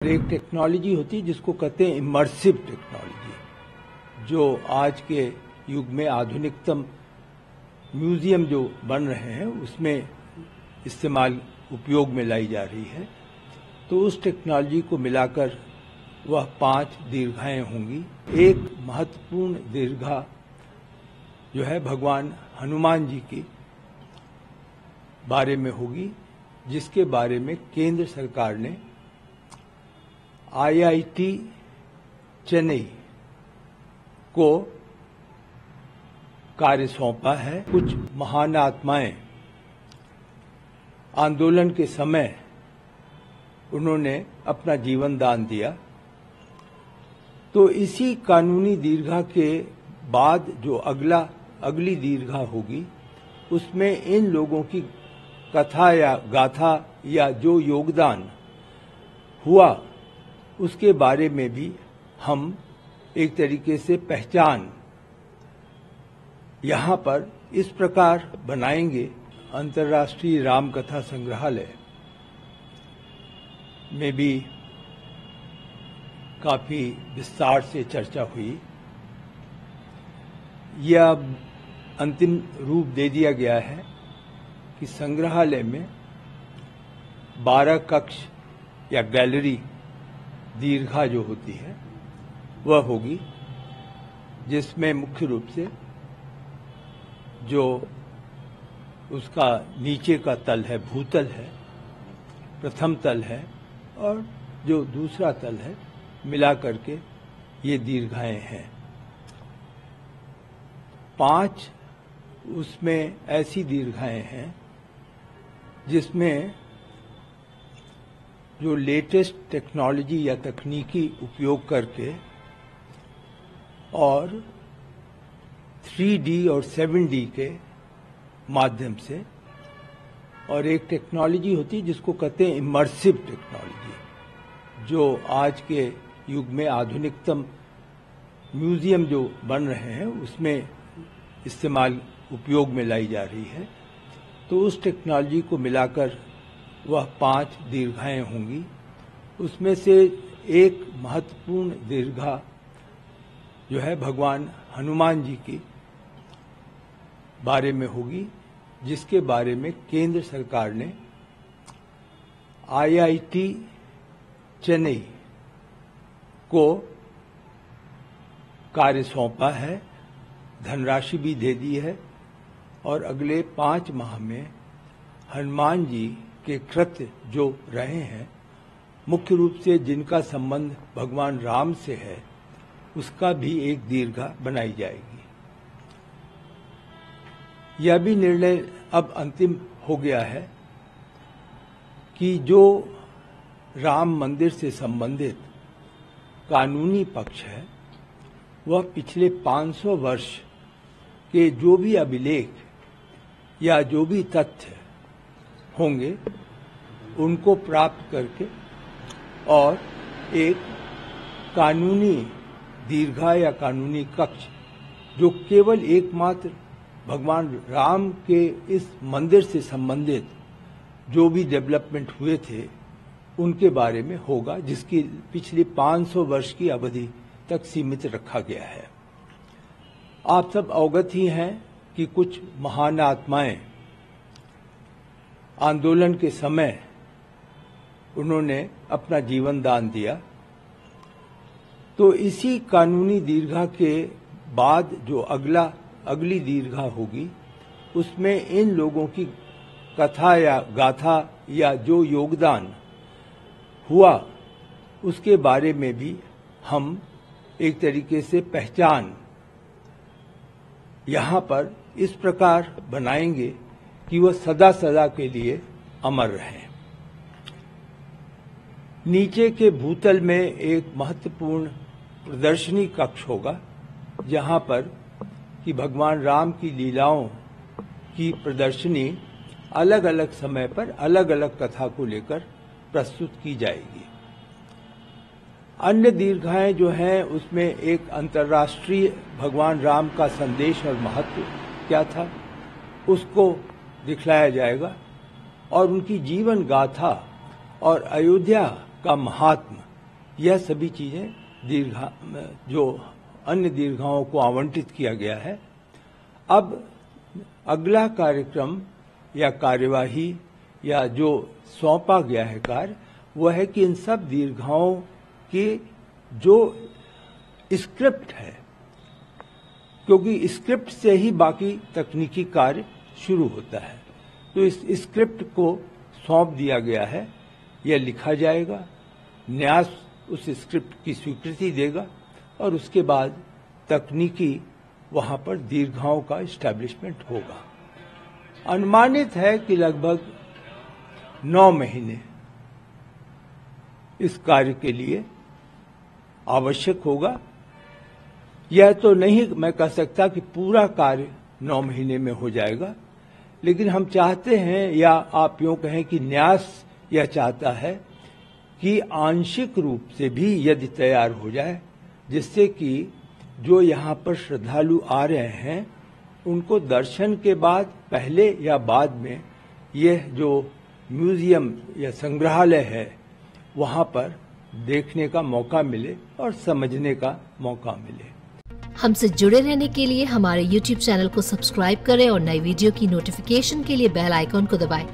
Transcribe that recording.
एक टेक्नोलॉजी होती है जिसको कहते हैं इमर्सिव टेक्नोलॉजी, जो आज के युग में आधुनिकतम म्यूजियम जो बन रहे हैं उसमें इस्तेमाल उपयोग में लाई जा रही है। तो उस टेक्नोलॉजी को मिलाकर वह 5 दीर्घाएं होंगी। एक महत्वपूर्ण दीर्घा जो है भगवान हनुमान जी की बारे में होगी, जिसके बारे में केंद्र सरकार ने IIT चेन्नई को कार्य सौंपा है। कुछ महान आत्माएं आंदोलन के समय उन्होंने अपना जीवन दान दिया। तो इसी कानूनी दीर्घा के बाद जो अगली दीर्घा होगी, उसमें इन लोगों की कथा या गाथा या जो योगदान हुआ उसके बारे में भी हम एक तरीके से पहचान यहां पर इस प्रकार बनाएंगे। अंतर्राष्ट्रीय राम कथा संग्रहालय में भी काफी विस्तार से चर्चा हुई। यह अंतिम रूप दे दिया गया है कि संग्रहालय में 12 कक्ष या गैलरी दीर्घा जो होती है वह होगी, जिसमें मुख्य रूप से जो उसका नीचे का तल है, भूतल है, प्रथम तल है और जो दूसरा तल है, मिला करके ये दीर्घाएं हैं। 5 उसमें ऐसी दीर्घाएं हैं जिसमें जो लेटेस्ट टेक्नोलॉजी या तकनीकी उपयोग करके और 3D और 7D के माध्यम से, और एक टेक्नोलॉजी होती है जिसको कहते हैं इमर्सिव टेक्नोलॉजी, जो आज के युग में आधुनिकतम म्यूजियम जो बन रहे हैं उसमें इस्तेमाल उपयोग में लाई जा रही है। तो उस टेक्नोलॉजी को मिलाकर वह 5 दीर्घाएं होंगी। उसमें से एक महत्वपूर्ण दीर्घा जो है भगवान हनुमान जी की बारे में होगी, जिसके बारे में केंद्र सरकार ने IIT चेन्नई को कार्य सौंपा है, धनराशि भी दे दी है और अगले 5 माह में हनुमान जी के कृत्य जो रहे हैं, मुख्य रूप से जिनका संबंध भगवान राम से है, उसका भी एक दीर्घा बनाई जाएगी। यह भी निर्णय अब अंतिम हो गया है कि जो राम मंदिर से संबंधित कानूनी पक्ष है, वह पिछले 500 वर्ष के जो भी अभिलेख या जो भी तथ्य होंगे उनको प्राप्त करके और एक कानूनी दीर्घा या कानूनी कक्ष जो केवल एकमात्र भगवान राम के इस मंदिर से संबंधित जो भी डेवलपमेंट हुए थे उनके बारे में होगा, जिसकी पिछली 500 वर्ष की अवधि तक सीमित रखा गया है। आप सब अवगत ही हैं कि कुछ महान आत्माएं आंदोलन के समय उन्होंने अपना जीवन दान दिया। तो इसी कानूनी दीर्घा के बाद जो अगली दीर्घा होगी, उसमें इन लोगों की कथा या गाथा या जो योगदान हुआ उसके बारे में भी हम एक तरीके से पहचान यहां पर इस प्रकार बनाएंगे कि वह सदा सदा के लिए अमर रहे। नीचे के भूतल में एक महत्वपूर्ण प्रदर्शनी कक्ष होगा, जहां पर कि भगवान राम की लीलाओं की प्रदर्शनी अलग अलग समय पर अलग अलग कथा को लेकर प्रस्तुत की जाएगी। अन्य दीर्घाएं जो हैं उसमें एक अंतर्राष्ट्रीय भगवान राम का संदेश और महत्व क्या था उसको दिखलाया जाएगा, और उनकी जीवन गाथा और अयोध्या का महात्म यह सभी चीजें जो अन्य दीर्घाओं को आवंटित किया गया है। अब अगला कार्यक्रम या कार्यवाही या जो सौंपा गया है कार्य, वह है कि इन सब दीर्घाओं की जो स्क्रिप्ट है, क्योंकि स्क्रिप्ट से ही बाकी तकनीकी कार्य शुरू होता है, तो इस स्क्रिप्ट को सौंप दिया गया है। यह लिखा जाएगा, न्यास उस स्क्रिप्ट की स्वीकृति देगा और उसके बाद तकनीकी वहां पर दीर्घाओं का एस्टैब्लिशमेंट होगा। अनुमानित है कि लगभग 9 महीने इस कार्य के लिए आवश्यक होगा। यह तो नहीं मैं कह सकता कि पूरा कार्य 9 महीने में हो जाएगा, लेकिन हम चाहते हैं, या आप यूं कहें कि न्यास यह चाहता है कि आंशिक रूप से भी यदि तैयार हो जाए, जिससे कि जो यहाँ पर श्रद्धालु आ रहे हैं उनको दर्शन के बाद पहले या बाद में यह जो म्यूजियम या संग्रहालय है वहाँ पर देखने का मौका मिले और समझने का मौका मिले। हमसे जुड़े रहने के लिए हमारे YouTube चैनल को सब्सक्राइब करें और नई वीडियो की नोटिफिकेशन के लिए बेल आइकॉन को दबाएं।